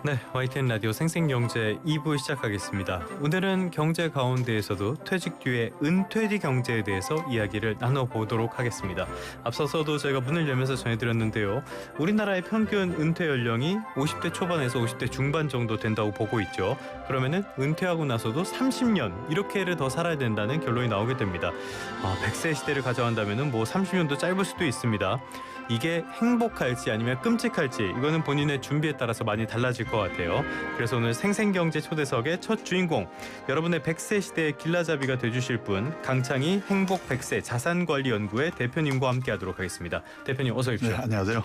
네, YTN 라디오 생생경제 2부 시작하겠습니다. 오늘은 경제 가운데에서도 퇴직 뒤의 은퇴 뒤 경제에 대해서 이야기를 나눠보도록 하겠습니다. 앞서서도 제가 문을 열면서 전해드렸는데요. 우리나라의 평균 은퇴 연령이 50대 초반에서 50대 중반 정도 된다고 보고 있죠. 그러면은 은퇴하고 나서도 30년 이렇게를 더 살아야 된다는 결론이 나오게 됩니다. 100세 시대를 가져간다면은 뭐 30년도 짧을 수도 있습니다. 이게 행복할지 아니면 끔찍할지 이거는 본인의 준비에 따라서 많이 달라질 것 같아요. 그래서 오늘 생생경제 초대석의 첫 주인공, 여러분의 100세 시대의 길라잡이가 돼주실 분, 강창희 행복 100세 자산관리연구의 대표님과 함께하도록 하겠습니다. 대표님 어서 오십시오. 네, 안녕하세요.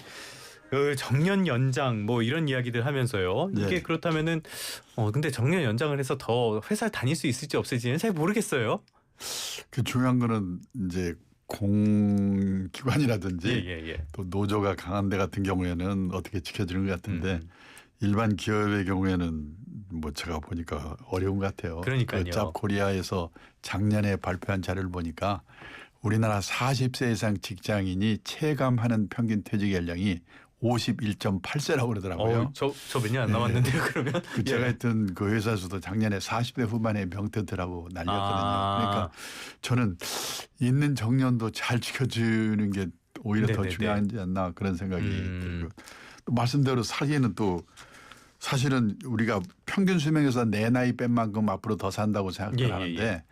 정년 연장 뭐 이런 이야기들 하면서요. 이게 네. 그렇다면은 근데 정년 연장을 해서 더 회사를 다닐 수 있을지 없을지는 잘 모르겠어요. 그 중요한 거는 이제 공기관이라든지 또 노조가 강한 데 같은 경우에는 어떻게 지켜주는 것 같은데 일반 기업의 경우에는 뭐 제가 보니까 어려운 것 같아요. 그러니까요. 그 잡코리아에서 작년에 발표한 자료를 보니까 우리나라 40세 이상 직장인이 체감하는 평균 퇴직 연령이 51.8세라고 그러더라고요. 저 몇 년 안 남았는데요. 그러면 제가 했던 그 회사에서도 작년에 40대 후반에 명퇴들하고 난리였거든요. 그러니까 저는 있는 정년도 잘 지켜주는 게 오히려 더 중요하지 않나 그런 생각이 들고, 또 말씀대로 사기에는 또 사실은 우리가 평균 수명에서 내 나이 뺀 만큼 앞으로 더 산다고 생각을 하는데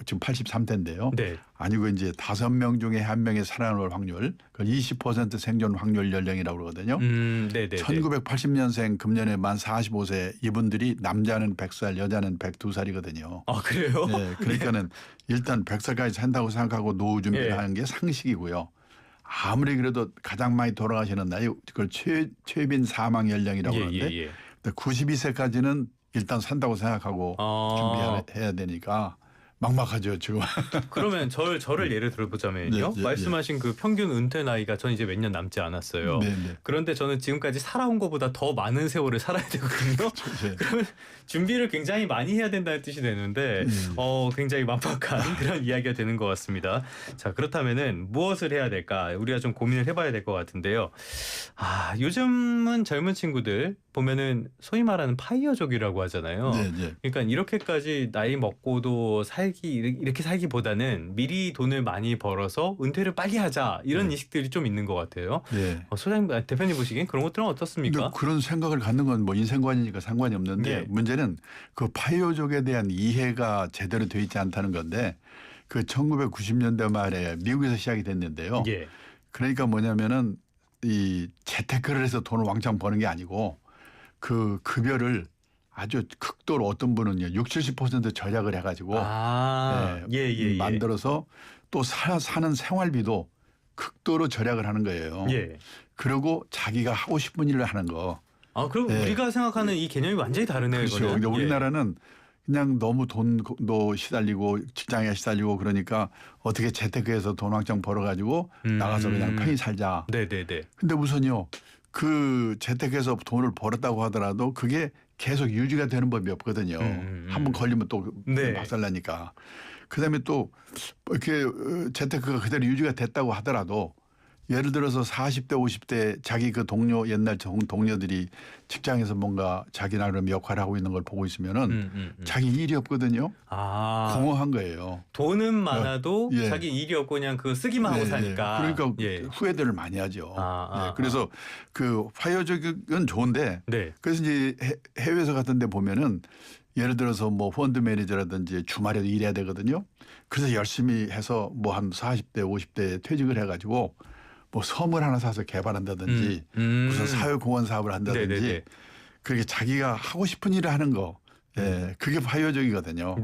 지금 83대인데요. 네. 아니고 이제 5명 중에 1명이 살아남을 확률, 그걸 20% 생존 확률 연령이라고 그러거든요. 1980년생 금년에 만 45세 이분들이 남자는 100살, 여자는 102살이거든요. 아 그래요? 네, 그러니까는 일단 100살까지 산다고 생각하고 노후 준비를 하는 게 상식이고요. 아무리 그래도 가장 많이 돌아가시는 나이, 그걸 최빈 사망 연령이라고 하는데 92세까지는 일단 산다고 생각하고 준비해야 되니까 막막하죠 지금. 그러면 저를 예를 들어보자면요. 말씀하신 그 평균 은퇴 나이가 전 이제 몇 년 남지 않았어요. 그런데 저는 지금까지 살아온 것보다 더 많은 세월을 살아야 되거든요. 그러면 준비를 굉장히 많이 해야 된다는 뜻이 되는데 굉장히 만박한 그런 이야기가 되는 것 같습니다. 자, 그렇다면은 무엇을 해야 될까? 우리가 좀 고민을 해봐야 될 것 같은데요. 요즘은 젊은 친구들 보면은 소위 말하는 파이어족이라고 하잖아요. 그러니까 이렇게까지 나이 먹고도 이렇게 살기보다는 미리 돈을 많이 벌어서 은퇴를 빨리 하자 이런 인식들이 좀 있는 것 같아요. 소장님, 대표님 보시기엔 그런 것들은 어떻습니까? 그런 생각을 갖는 건 뭐 인생관이니까 상관이 없는데 문제는 그 파이어족에 대한 이해가 제대로 돼 있지 않다는 건데, 그 1990년대 말에 미국에서 시작이 됐는데요. 그러니까 뭐냐면은 이 재테크를 해서 돈을 왕창 버는 게 아니고 그 급여를 아주 극도로 어떤 분은요 60-70% 절약을 해가지고 만들어서 또 사는 생활비도 극도로 절약을 하는 거예요. 그리고 자기가 하고 싶은 일을 하는 거. 그럼 우리가 생각하는 이 개념이 완전히 다르네요. 그렇죠. 이거는. 그러니까 우리나라는 그냥 너무 돈도 시달리고 직장에 시달리고 그러니까 어떻게 재테크해서 돈 왕창 벌어가지고 나가서 그냥 편히 살자. 근데 우선요 그 재테크해서 돈을 벌었다고 하더라도 그게 계속 유지가 되는 법이 없거든요. 한번 걸리면 또 박살나니까. 그다음에 또 이렇게 재테크가 그대로 유지가 됐다고 하더라도 예를 들어서 40대 50대 자기 그 동료, 옛날 동료들이 직장에서 뭔가 자기 나름 역할을 하고 있는 걸 보고 있으면은 자기 일이 없거든요. 공허한 거예요. 돈은 많아도 자기 일이 없고 그냥 그 쓰기만 하고 사니까. 그러니까 후회들을 많이 하죠. 그래서 그 파이어족은 좋은데 그래서 이제 해외에서 같은 데 보면은 예를 들어서 뭐 펀드 매니저라든지 주말에도 일해야 되거든요. 그래서 열심히 해서 뭐 한 40대 50대에 퇴직을 해가지고 뭐 섬을 하나 사서 개발한다든지 무슨 사회공헌 사업을 한다든지 그렇게 자기가 하고 싶은 일을 하는 거. 그게 파이어족이거든요.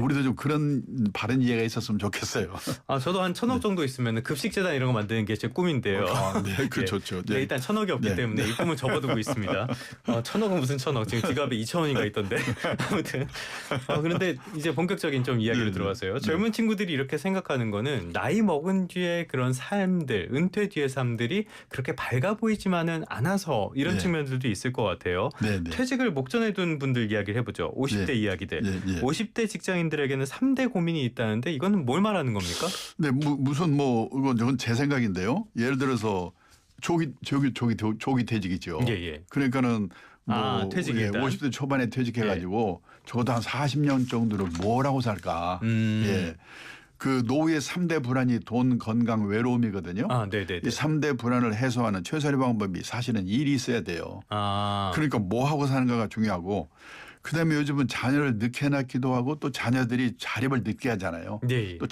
우리도 좀 그런 바른 이해가 있었으면 좋겠어요. 저도 한 1,000억 정도 있으면 급식재단 이런 거 만드는 게 제 꿈인데요. 그 좋죠. 일단 1,000억이 없기 때문에 이 꿈을 접어두고 있습니다. 1,000억은 무슨 1,000억? 지금 지갑에 2,000원인가 있던데. 아무튼 그런데 이제 본격적인 좀 이야기로 들어가서요. 젊은 친구들이 이렇게 생각하는 거는 나이 먹은 뒤에 그런 삶들, 은퇴 뒤의 삶들이 그렇게 밝아 보이지만은 않아서 이런 측면들도 있을 것 같아요. 퇴직을 목전에 둔 분들 이야기를 해보죠. 50대 이야기들. 50대 직장인들에게는 3대 고민이 있다는데 이거는 뭘 말하는 겁니까? 무슨 이건 제 생각인데요. 예를 들어서 조기 퇴직이죠. 그러니까는 퇴직일단. 50대 초반에 퇴직해가지고 적어도 한 40년 정도를 뭘 하고 살까. 예. 그 노후의 3대 불안이 돈, 건강, 외로움이거든요. 네네네. 이 3대 불안을 해소하는 최선의 방법이 사실은 일이 있어야 돼요. 그러니까 뭐 하고 사는가가 중요하고 그다음에 요즘은 자녀를 늦게 낳기도 하고 또 자녀들이 자립을 늦게 하잖아요. 네. 또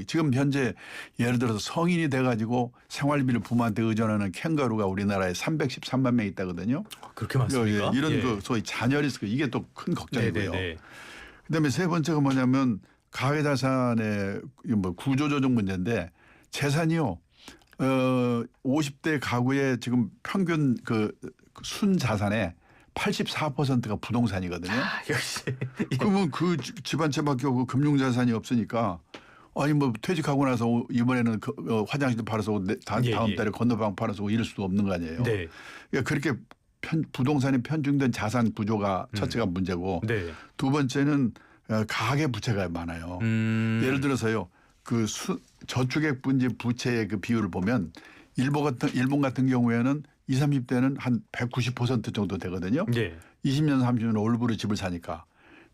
지금 현재 예를 들어서 성인이 돼가지고 생활비를 부모한테 의존하는 캥거루가 우리나라에 313만 명 있다거든요. 그렇게 많습니까? 이런 그 소위 자녀 리스크 이게 또 큰 걱정이고요. 네네네. 그다음에 세 번째가 뭐냐면 가계자산의 뭐 구조조정 문제인데 재산이요. 50대 가구의 지금 평균 그 순자산의 84%가 부동산이거든요. 역시. 그러면 그 집안채밖에 없고 금융자산이 없으니까 아니 뭐 퇴직하고 나서 이번에는 화장실도 팔아서 다음 달에 건너방 팔아서 이럴 수도 없는 거 아니에요. 네. 그러니까 그렇게 부동산에 편중된 자산 구조가 첫째가 문제고 두 번째는 가계 부채가 많아요. 예를 들어서요. 그 저축액 분지 부채의 그 비율을 보면 일본 같은 경우에는 20, 30대는 한 190% 정도 되거든요. 20년, 30년 올부로 집을 사니까.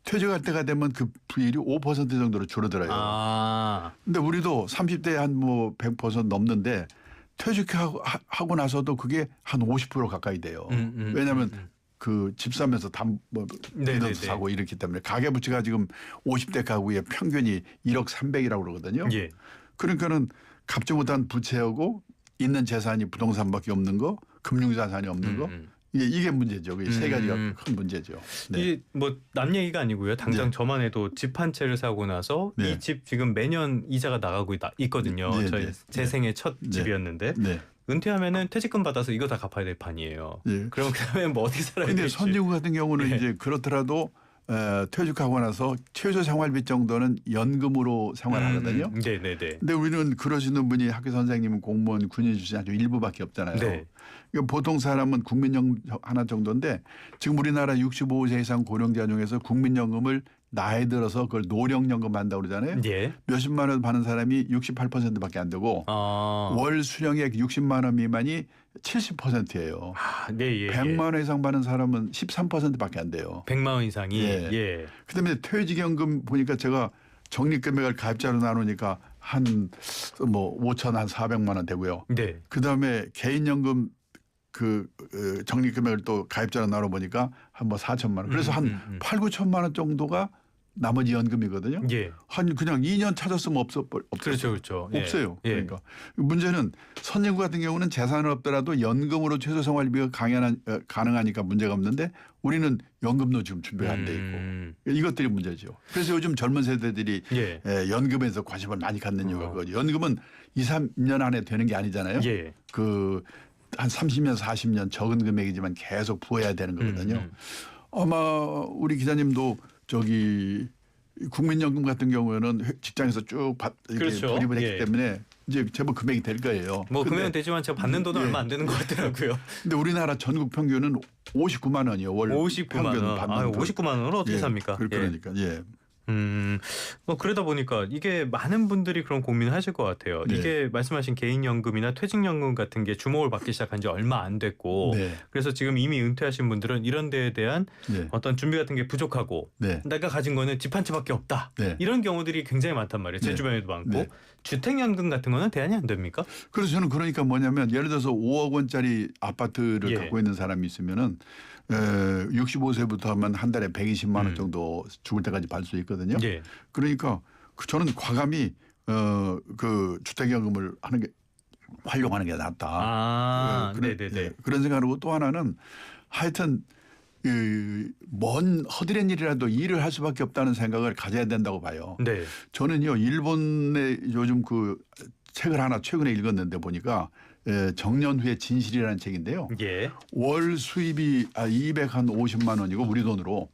퇴직할 때가 되면 그 비율이 5% 정도로 줄어들어요. 근데 우리도 30대에 한 뭐 100% 넘는데 퇴직하고 나서도 그게 한 50% 가까이 돼요. 왜냐하면 그 집 사면서 담보도 사고 이렇기 때문에 가계부채가 지금 50대 가구의 평균이 1억 300이라고 그러거든요. 그러니까는 갚지 못한 부채하고 있는 재산이 부동산밖에 없는 거, 금융자산이 없는 거 이게 문제죠. 이 세 가지가 큰 문제죠. 네. 이게 뭐 남 얘기가 아니고요. 당장 저만 해도 집 한 채를 사고 나서 이 집 지금 매년 이자가 나가고 있거든요. 제 생애 첫 집이었는데 은퇴하면은 퇴직금 받아서 이거 다 갚아야 될 판이에요. 그럼 그다음에 뭐 어떻게 살아야 될지. 근데 선진국 같은 경우는 이제 그렇더라도 퇴직하고 나서 최저 생활비 정도는 연금으로 생활하거든요. 근데 우리는 그러시는 분이 학교 선생님은 공무원, 군인 출신 아주 일부밖에 없잖아요. 그러니까 보통 사람은 국민연금 하나 정도인데 지금 우리나라 65세 이상 고령자 중에서 국민연금을 나이 들어서 그걸 노령연금 한다고 그러잖아요. 몇십만 원 받는 사람이 68%밖에 안 되고 월 수령액 60만 원 미만이 70%예요. 100만 원 이상 받는 사람은 13%밖에 안 돼요. 100만 원 이상이. 그다음에 퇴직연금 보니까 제가 적립금액을 가입자로 나누니까 한 뭐 5천 한 400만 원 되고요. 그다음에 개인연금 그 적립금액을 또 가입자로 나눠 보니까 한 뭐 4천만 원. 그래서 한 8, 9천만 원 정도가 나머지 연금이거든요. 한 그냥 2년 찾았으면 없어요. 그렇죠. 없어요. 그러니까 문제는 선진국 같은 경우는 재산은 없더라도 연금으로 최소 생활비가 가능하니까 문제가 없는데 우리는 연금도 지금 준비가 안 돼 있고 이것들이 문제죠. 그래서 요즘 젊은 세대들이 연금에서 관심을 많이 갖는 이유가 그거죠. 연금은 2, 3년 안에 되는 게 아니잖아요. 그 한 30년, 40년 적은 금액이지만 계속 부어야 되는 거거든요. 아마 우리 기자님도 저기 국민연금 같은 경우에는 직장에서 쭉 돌입을 했기 때문에 이제 제법 금액이 될 거예요. 뭐 금액은 되지만 제가 받는 돈은 얼마 안 되는 것 같더라고요. 근데 우리나라 전국 평균은 59만 원이요. 월 59만 원. 59만 원을 어떻게 삽니까? 그러니까 뭐 그러다 보니까 이게 많은 분들이 그런 고민을 하실 것 같아요. 이게 말씀하신 개인연금이나 퇴직연금 같은 게 주목을 받기 시작한 지 얼마 안 됐고 그래서 지금 이미 은퇴하신 분들은 이런 데에 대한 어떤 준비 같은 게 부족하고 내가 가진 거는 집 한 채밖에 없다. 이런 경우들이 굉장히 많단 말이에요. 제 주변에도 많고. 주택연금 같은 거는 대안이 안 됩니까? 그래서 저는 그러니까 뭐냐면 예를 들어서 5억 원짜리 아파트를 갖고 있는 사람이 있으면은 65세부터 하면 한 달에 120만 원 정도 죽을 때까지 받을 수 있거든요. 그러니까 저는 과감히 그 주택연금을 하는 게 활용하는 게 낫다. 그런 생각을 하고 또 하나는 하여튼 먼 허드렛 일이라도 일을 할 수밖에 없다는 생각을 가져야 된다고 봐요. 저는요 일본의 요즘 그 책을 하나 최근에 읽었는데 보니까 정년 후의 진실이라는 책인데요. 월 수입이 250만 원이고 우리 돈으로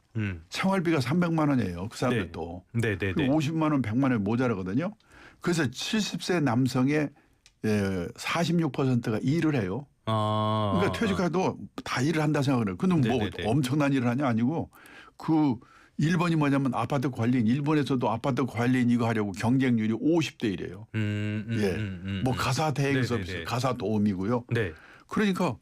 생활비가 300만 원이에요. 그 사람들도. 50만 원, 100만 원이 모자라거든요. 그래서 70세 남성의 46%가 일을 해요. 그러니까 퇴직해도 다 일을 한다 생각을 해요. 근데 뭐 엄청난 일을 하냐 아니고 그 일본이 뭐냐면 아파트 관리인 일본에서도 아파트 관리인 이거 하려고 경쟁률이 50대 1이에요. 뭐 가사 대행에서 가사 도우미고요. 그러니까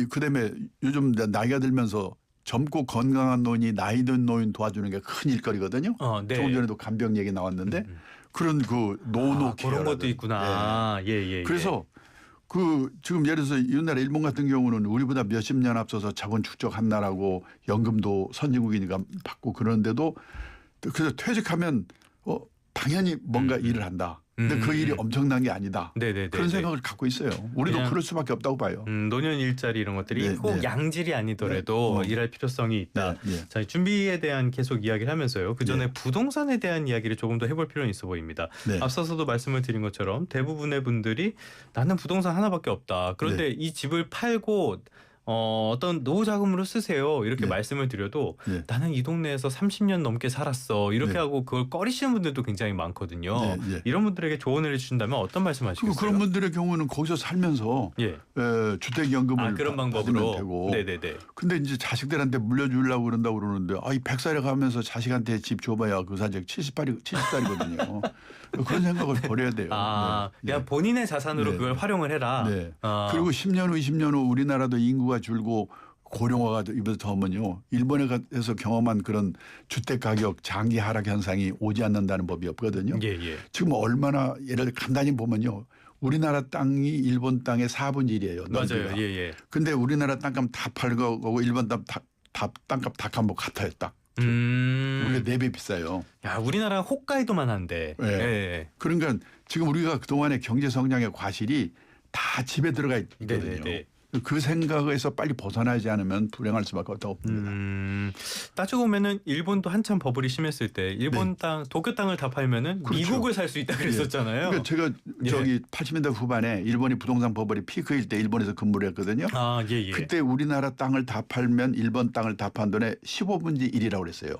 그다음에 요즘 나이가 들면서 젊고 건강한 노인이 나이 든 노인 도와주는 게 큰 일거리거든요. 네. 조금 전에도 간병 얘기 나왔는데 그런 그 노노 케어 그런 것도 있구나. 예. 그래서 지금 예를 들어서 이웃나라 일본 같은 경우는 우리보다 몇십 년 앞서서 자본 축적한 나라고 연금도 선진국이니까 받고 그러는데도 그래서 퇴직하면 당연히 뭔가 일을 한다. 근데 그 일이 엄청난 게 아니다. 네네네. 그런 생각을 갖고 있어요. 우리도 그럴 수밖에 없다고 봐요. 노년 일자리 이런 것들이 꼭 양질이 아니더라도 일할 필요성이 있다. 자, 준비에 대한 계속 이야기를 하면서요. 그 전에 부동산에 대한 이야기를 조금 더 해볼 필요는 있어 보입니다. 앞서서도 말씀을 드린 것처럼 대부분의 분들이 나는 부동산 하나밖에 없다. 그런데 이 집을 팔고 어떤 노후 자금으로 쓰세요. 이렇게 말씀을 드려도 나는 이 동네에서 30년 넘게 살았어. 이렇게 하고 그걸 꺼리시는 분들도 굉장히 많거든요. 이런 분들에게 조언을 해주신다면 어떤 말씀 하시겠어요? 그런 분들의 경우는 거기서 살면서 주택연금을 그런 방법으로 되고. 네네네. 근데 이제 자식들한테 물려주려고 그런다고 그러는데 이 100살에 가면서 자식한테 집 줘봐야 그 사직 70살이거든요. 그런 생각을 버려야 돼요. 그냥 본인의 자산으로 그걸 활용을 해라. 그리고 10년 후 20년 후 우리나라도 인구가 줄고 고령화가 입에서 더우면요. 일본에 가서 경험한 그런 주택 가격 장기 하락 현상이 오지 않는다는 법이 없거든요. 지금 얼마나 예를 들어 간단히 보면요. 우리나라 땅이 일본 땅의 4분의 1이에요. 맞아요. 근데 우리나라 땅값 다 팔고 일본 땅값 다 값 같아요. 딱. 우리가 4배 비싸요. 야, 우리나라 홋카이도만 한데. 그러니까 지금 우리가 그동안의 경제 성장의 과실이 다 집에 들어가 있거든요. 그 생각에서 빨리 벗어나지 않으면 불행할 수밖에 없습니다. 따지고 보면은 일본도 한참 버블이 심했을 때 일본 땅, 도쿄 땅을 다 팔면은 미국을 살 수 있다 그랬었잖아요. 그러니까 제가 저기 80년대 후반에 일본이 부동산 버블이 피크일 때 일본에서 근무를 했거든요. 그때 우리나라 땅을 다 팔면 일본 땅을 다 판 돈의 15분의 1이라고 그랬어요.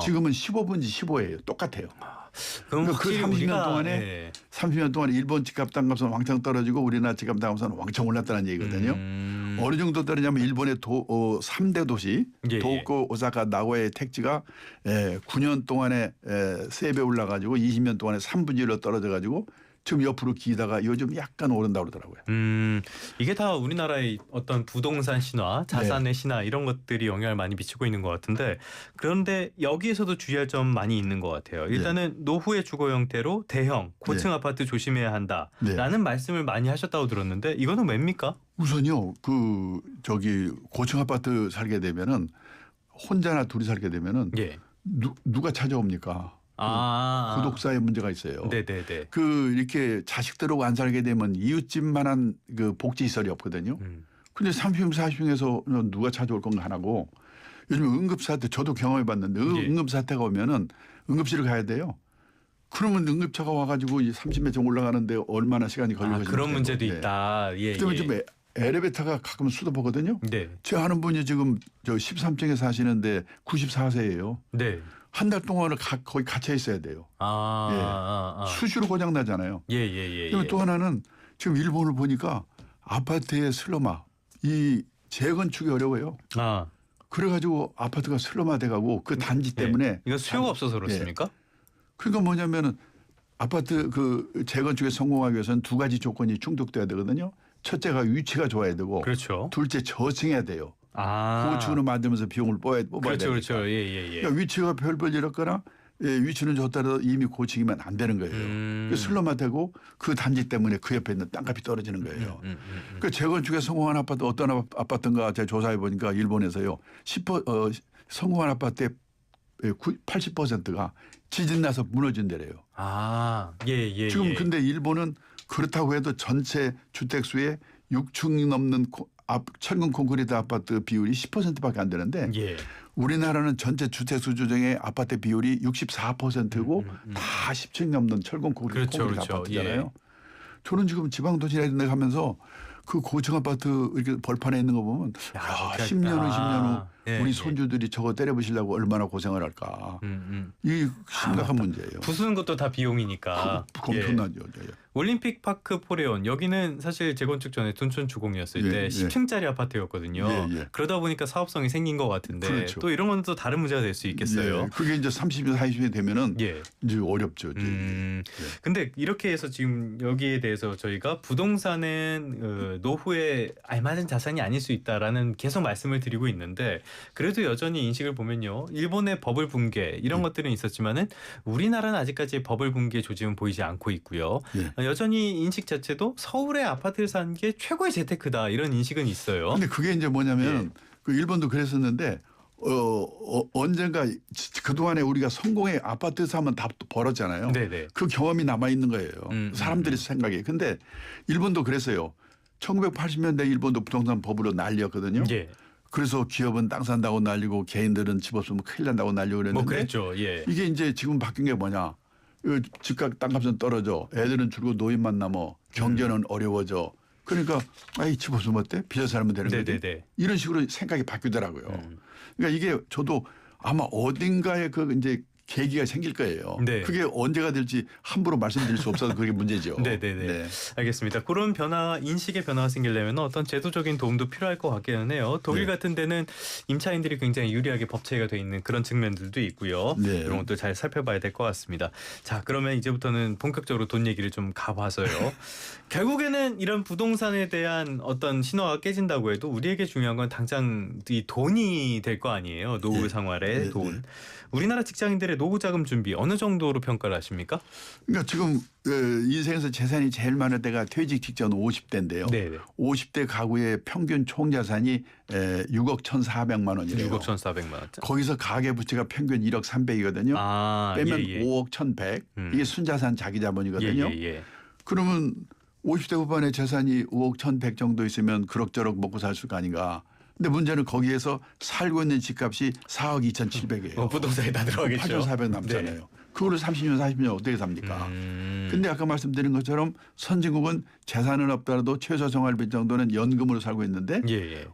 지금은 15분의 15예요. 똑같아요. 그러니까 그 30년 동안에 일본 집값 땅값은 왕창 떨어지고 우리나라 집값 땅값은 왕창 올랐다는 얘기거든요. 어느 정도 떨어지냐면 일본의 3대 도시 도쿄, 오사카, 나고야의 택지가 9년 동안에 3배 올라가지고 20년 동안에 3분의 1로 떨어져가지고 지금 옆으로 기다가 요즘 약간 오른다고 그러더라고요. 이게 다 우리나라의 어떤 부동산 신화, 자산의 신화 이런 것들이 영향을 많이 미치고 있는 것 같은데 그런데 여기에서도 주의할 점 많이 있는 것 같아요. 일단은 노후의 주거 형태로 대형, 고층 아파트 조심해야 한다라는 말씀을 많이 하셨다고 들었는데 이거는 왜입니까? 우선요. 고층 아파트 살게 되면은 혼자나 둘이 살게 되면은 누가 찾아옵니까? 구독사의 문제가 있어요. 이렇게 자식들하고 안 살게 되면 이웃집만한 그 복지시설이 없거든요. 근데 30 평 40평에서 누가 찾아올 건가 하나고 요즘 응급사태 저도 경험해 봤는데 응급사태가 오면은 응급실을 가야 돼요. 그러면 응급차가 와가지고 30m 올라가는데 얼마나 시간이 걸리고 그런 문제도 있다. 그다음에 좀 엘리베이터가 가끔 수도보거든요. 제 아는 분이 지금 저 13층에 사시는데 94세예요. 한 달 동안을 거의 갇혀 있어야 돼요. 수시로 고장 나잖아요. 그리고 또 하나는 지금 일본을 보니까 아파트의 슬럼화, 이 재건축이 어려워요. 그래가지고 아파트가 슬럼화 돼가고 그 단지 때문에 이거 수요가 없어서 그렇습니까? 그러니까 뭐냐면은 아파트 재건축에 성공하기 위해서는 2가지 조건이 충족돼야 되거든요. 첫째가 위치가 좋아야 되고, 둘째 저층해야 돼요. 고층으로 만들면서 비용을 뽑아야 되니까. 그러니까 위치가 별별 이렇거나 위치는 좋다도 이미 고층이면 안 되는 거예요. 슬럼화되고 그 단지 때문에 그 옆에 있는 땅값이 떨어지는 거예요. 그 재건축에 성공한 아파트 어떤 아파트인가 제가 조사해 보니까 일본에서요. 성공한 아파트의 80%가 지진 나서 무너진 데래요. 지금 근데 일본은 그렇다고 해도 전체 주택 수의 6층이 넘는 철근 콘크리트 아파트 비율이 10%밖에 안 되는데 우리나라는 전체 주택 수조 중에 아파트 비율이 64%고 다 10층 넘는 철근 콘크리트 아파트잖아요. 저는 지금 지방도시에 가면서 그 고층 아파트 이렇게 벌판에 있는 거 보면 10년 후 20년 후 예, 우리 예. 손주들이 저거 때려부시려고 얼마나 고생을 할까. 이 심각한 문제예요. 부수는 것도 다 비용이니까. 엄청나죠. 예. 올림픽 파크 포레온 여기는 사실 재건축 전에 둔촌 주공이었을 때 10층짜리 아파트였거든요. 그러다 보니까 사업성이 생긴 것 같은데 그렇죠. 또 이런 건 또 다른 문제가 될 수 있겠어요. 그게 이제 30년, 40년이 되면은 이제 어렵죠. 근데 이렇게 해서 지금 여기에 대해서 저희가 부동산은 노후에 알맞은 자산이 아닐 수 있다라는 계속 말씀을 드리고 있는데 그래도 여전히 인식을 보면요. 일본의 버블 붕괴 이런 것들은 있었지만은 우리나라는 아직까지 버블 붕괴 조짐은 보이지 않고 있고요. 여전히 인식 자체도 서울에 아파트를 사는 게 최고의 재테크다 이런 인식은 있어요. 근데 그게 이제 뭐냐면 그 일본도 그랬었는데 언젠가 그동안에 우리가 성공의 아파트 사면 다 벌었잖아요. 네네. 그 경험이 남아 있는 거예요. 사람들의 생각에. 근데 일본도 그랬어요. 1980년대 일본도 부동산 버블로 난리였거든요. 그래서 기업은 땅 산다고 난리고 개인들은 집 없으면 큰일 난다고 난리고 그랬는데 뭐 그랬죠. 이게 이제 지금 바뀐 게 뭐냐. 집값 땅값은 떨어져. 애들은 줄고 노인만 남어. 경제는 어려워져. 그러니까 아이 집 없으면 어때? 빚어 살면 되는 거지. 이런 식으로 생각이 바뀌더라고요. 그러니까 이게 저도 아마 어딘가에 그 이제 계기가 생길 거예요. 그게 언제가 될지 함부로 말씀드릴 수 없어서 그게 문제죠. 네. 알겠습니다. 그런 변화, 인식의 변화가 생기려면 어떤 제도적인 도움도 필요할 것 같기는 해요. 독일 같은 데는 임차인들이 굉장히 유리하게 법체가 돼 있는 그런 측면들도 있고요. 이런 것도 잘 살펴봐야 될 것 같습니다. 자, 그러면 이제부터는 본격적으로 돈 얘기를 좀 가봐서요. 결국에는 이런 부동산에 대한 어떤 신화가 깨진다고 해도 우리에게 중요한 건 당장 이 돈이 될 거 아니에요. 노후 생활의 돈. 우리나라 직장인들의 노후 자금 준비 어느 정도로 평가를 하십니까? 그러니까 지금 인생에서 재산이 제일 많을 때가 퇴직 직전 50대인데요. 50대 가구의 평균 총 자산이 6억 1,400만 원이래요. 6억 1,400만 원. 거기서 가계 부채가 평균 1억 300이거든요. 빼면 5억 1,100. 이게 순자산 자기 자본이거든요. 그러면 50대 후반의 재산이 5억 1,100 정도 있으면 그럭저럭 먹고 살 수가 아닌가. 근데 문제는 거기에서 살고 있는 집값이 4억 2,700이에요. 부동산에 다 들어가겠죠. 8,400 남잖아요. 그거를 30년, 40년 어떻게 삽니까? 근데 아까 말씀드린 것처럼 선진국은 재산은 없더라도 최소 생활비 정도는 연금으로 살고 있는데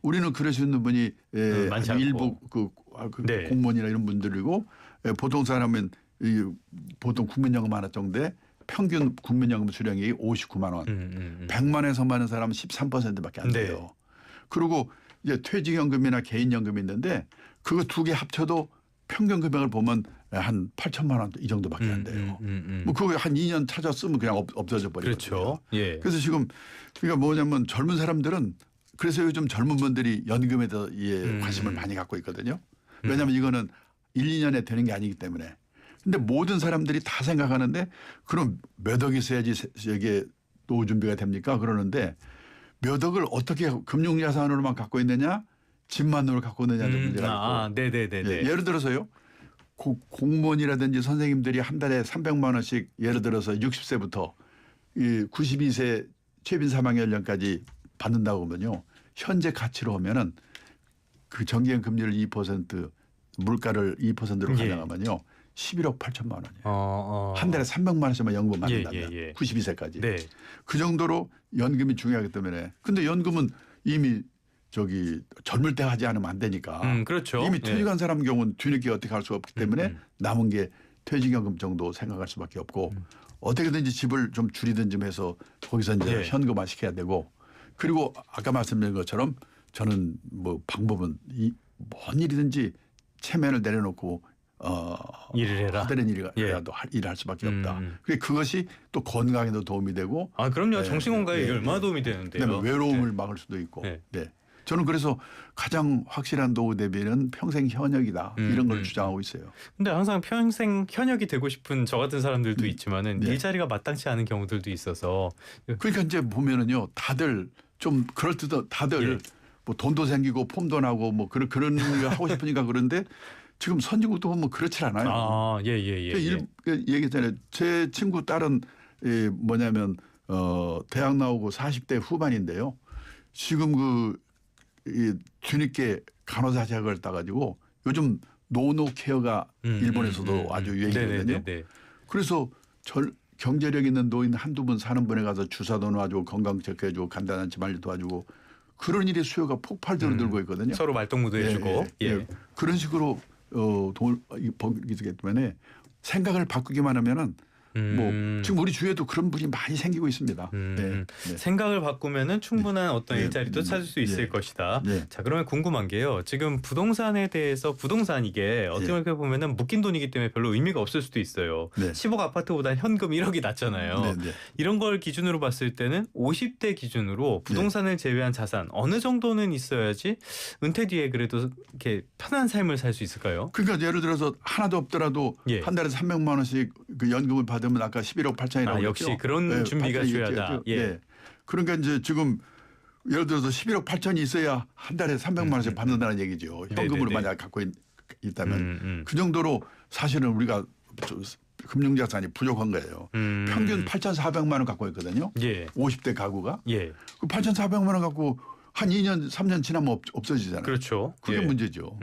우리는 그럴 수 있는 분이 일부 공무원이나 이런 분들이고 부동산 하면 보통 국민연금 하나 정도에 평균 국민연금 수령이 59만 원. 100만 원에서 많은 사람은 13%밖에 안 돼요. 그리고 이제 퇴직연금이나 개인연금이 있는데 그거 두 개 합쳐도 평균 금액을 보면 한 8천만 원 이 정도밖에 안 돼요. 뭐 그거 한 2년 찾아 쓰면 그냥 없어져 버리거든요. 그래서 지금 그러니까 뭐냐면 젊은 사람들은 그래서 요즘 젊은 분들이 연금에 더 관심을 많이 갖고 있거든요. 왜냐하면 이거는 1, 2년에 되는 게 아니기 때문에. 근데 모든 사람들이 다 생각하는데 그럼 몇 억 있어야지 이게 노후 준비가 됩니까? 그러는데 몇 억을 어떻게 금융자산으로만 갖고 있느냐 집만으로 갖고 있느냐도 문제가 있고. 예를 들어서요. 공무원이라든지 선생님들이 한 달에 300만 원씩 예를 들어서 60세부터 92세 최빈 사망 연령까지 받는다고 하면요. 현재 가치로 하면은 그 정기형 금리를 2% 물가를 2%로 가져가면요. 11억 8천만 원이에요. 한 달에 300만 원씩만 연금 받는다면 92세까지. 그 정도로 연금이 중요하기 때문에. 근데 연금은 이미 젊을 때 하지 않으면 안 되니까. 그렇죠. 이미 퇴직한 사람 경우는 뒤늦게 어떻게 할 수가 없기 때문에 남은 게 퇴직연금 정도 생각할 수밖에 없고 어떻게든지 집을 좀 줄이든 좀 해서 거기서 이제 현금화 시켜야 되고 그리고 아까 말씀드린 것처럼 저는 뭐 방법은 뭔 일이든지 체면을 내려놓고 일을 해라. 하드는 일이라도 일할 수밖에 없다. 그것이 또 건강에도 도움이 되고. 그럼요. 정신건강에 얼마나 도움이 되는데요. 외로움을 막을 수도 있고. 저는 그래서 가장 확실한 노후 대비는 평생 현역이다. 이런 걸 주장하고 있어요. 근데 항상 평생 현역이 되고 싶은 저 같은 사람들도 있지만은 일자리가 마땅치 않은 경우들도 있어서. 그러니까 이제 보면은요. 다들 좀 그럴듯한 다들 뭐 돈도 생기고 폼도 나고 뭐 그런 거 하고 싶으니까 그런데 지금 선진국도 보면 그렇지 않아요. 얘기했잖아요. 제 친구 딸은 뭐냐면 대학 나오고 40대 후반인데요. 지금 뒤늦게 간호사 자격을 따가지고 요즘 노노 케어가 일본에서도 아주 유행이거든요. 그래서 경제력 있는 노인 한두 분 사는 분에 가서 주사도 놔주고 건강 체크해주고 간단한 집안일 도와주고 그런 일의 수요가 폭발적으로 늘고 있거든요. 서로 말동무도 해주고. 그런 식으로 돈을 벌기 때문에 생각을 바꾸기만 하면은 뭐 지금 우리 주위에도 그런 분이 많이 생기고 있습니다. 생각을 바꾸면은 충분한 어떤 일자리도 찾을 수 있을 것이다. 자, 그러면 궁금한 게요. 지금 부동산에 대해서 부동산 이게 어떻게 보면은 묶인 돈이기 때문에 별로 의미가 없을 수도 있어요. 10억 아파트보다 현금 1억이 낫잖아요. 이런 걸 기준으로 봤을 때는 50대 기준으로 부동산을 제외한 자산 어느 정도는 있어야지 은퇴 뒤에 그래도 이렇게 편한 삶을 살 수 있을까요? 그러니까 예를 들어서 하나도 없더라도 한 달에 300만 원씩 그 연금을 받으면 아까 11억 8천이라고 역시 그런 준비가 중요하다. 그러니까 이제 지금 예를 들어서 11억 8천이 있어야 한 달에 300만 원씩 받는다는 얘기죠. 현금으로 만약 갖고 있다면 그 정도로 사실은 우리가 금융자산이 부족한 거예요. 평균 8,400만 원 갖고 있거든요. 50대 가구가. 그 8,400만 원 갖고 한 2년 3년 지나면 없어지잖아요. 그렇죠. 그게 문제죠.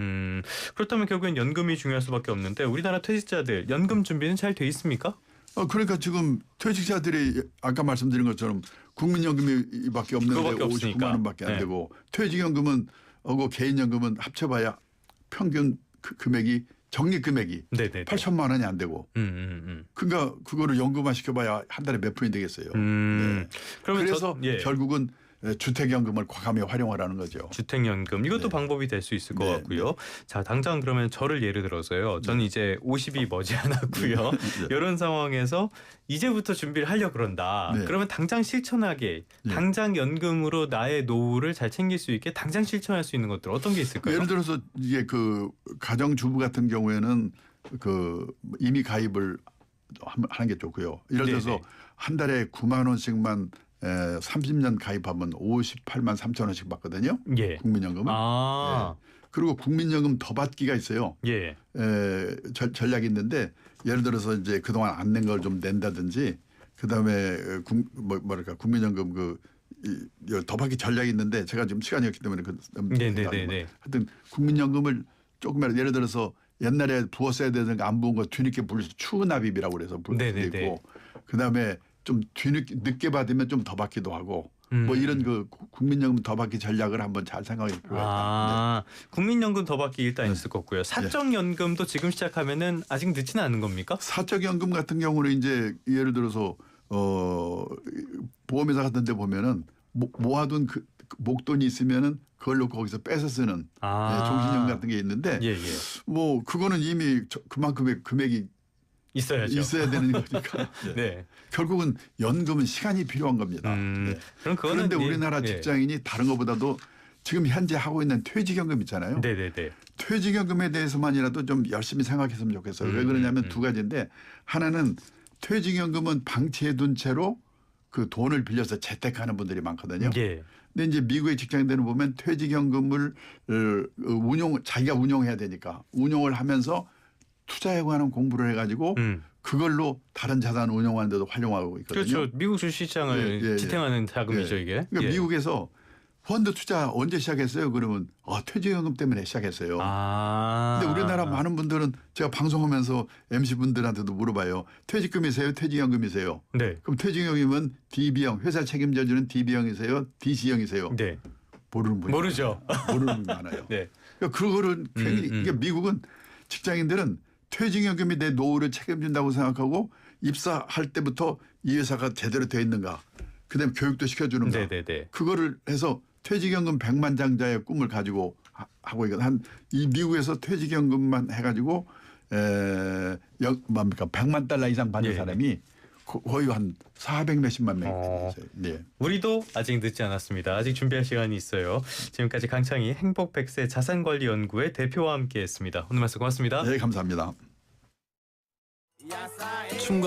그렇다면 결국엔 연금이 중요할 수밖에 없는데 우리나라 퇴직자들 연금 준비는 잘 돼 있습니까? 그러니까 지금 퇴직자들이 아까 말씀드린 것처럼 국민연금이밖에 없는데 59만 원밖에 안 되고 퇴직연금은 개인연금은 합쳐봐야 평균 금액이 적립 금액이 8천만 원이 안 되고 그러니까 그거를 연금화 시켜봐야 한 달에 몇 푼이 되겠어요. 그래서 결국은 주택연금을 과감히 활용하라는 거죠. 주택연금 이것도 방법이 될 수 있을 것 같고요. 자, 당장 그러면 저를 예를 들어서요. 저는 이제 50이 머지않았고요. 이런 상황에서 이제부터 준비를 하려고 그런다. 그러면 당장 실천하게 당장 연금으로 나의 노후를 잘 챙길 수 있게 당장 실천할 수 있는 것들 어떤 게 있을까요? 예를 들어서 이게 그 가정주부 같은 경우에는 그 이미 가입을 하는 게 좋고요. 예를 들어서 한 달에 9만 원씩만 30년 가입하면 58만 3천 원씩 받거든요. 국민연금은. 그리고 국민연금 더 받기가 있어요. 전략이 있는데 예를 들어서 이제 그동안 안 낸 걸 좀 낸다든지 그다음에 국민연금 더 받기 전략이 있는데 제가 지금 시간이 없기 때문에 하여튼 국민연금을 조금이라도 예를 들어서 옛날에 부었어야 되는 거 안 부은 거 뒤늦게 불려서 추후납입이라고 그래서 불리고 그다음에 좀 늦게 받으면 좀 더 받기도 하고 뭐 이런 그 국민연금 더 받기 전략을 한번 잘 생각해 필요하다. 국민연금 더 받기 일단 있을 거고요. 사적연금도 지금 시작하면은 아직 늦지는 않은 겁니까? 사적연금 같은 경우는 이제 예를 들어서 보험회사 같은 데 보면은 모아둔 그 목돈이 있으면은 그걸로 거기서 뺏어 쓰는 종신연금 같은 게 있는데 뭐 그거는 이미 그만큼의 금액이 있어야 되는 거니까. 결국은 연금은 시간이 필요한 겁니다. 그런데 우리나라 직장인이 다른 것보다도 지금 현재 하고 있는 퇴직연금 있잖아요. 퇴직연금에 대해서만이라도 좀 열심히 생각했으면 좋겠어요. 왜 그러냐면 두 가지인데 하나는 퇴직연금은 방치해둔 채로 그 돈을 빌려서 재테크하는 분들이 많거든요. 근데 이제 미국의 직장인들은 보면 퇴직연금을 자기가 운용해야 되니까 운용을 하면서 투자에 관한 공부를 해가지고 그걸로 다른 자산 운용하는 데도 활용하고 있거든요. 그렇죠. 미국 주식시장을 지탱하는 자금이죠 이게. 그러니까 미국에서 펀드 투자 언제 시작했어요? 그러면 퇴직연금 때문에 시작했어요. 근데 우리나라 많은 분들은 제가 방송하면서 MC분들한테도 물어봐요. 퇴직금이세요? 퇴직연금이세요? 그럼 퇴직연금은 DB형, 회사 책임져주는 DB형이세요? DC형이세요? 모르는 분이 모르죠. 모르는 분이 많아요. 그러니까 그거를 괜히 그러니까 미국은 직장인들은 퇴직연금이 내 노후를 책임진다고 생각하고 입사할 때부터 이 회사가 제대로 돼 있는가 그다음에 교육도 시켜주는가 그거를 해서 퇴직연금 백만장자의 꿈을 가지고 하고 있거든요. 이 미국에서 퇴직연금만 해가지고 100만 달러 이상 받는 사람이 거의 한 400 몇십만 명 있어요. 우리도 아직 늦지 않았습니다. 아직 준비할 시간이 있어요. 지금까지 강창희 행복100세 자산관리연구의 대표와 함께했습니다. 오늘 말씀 고맙습니다. 네, 감사합니다. 충건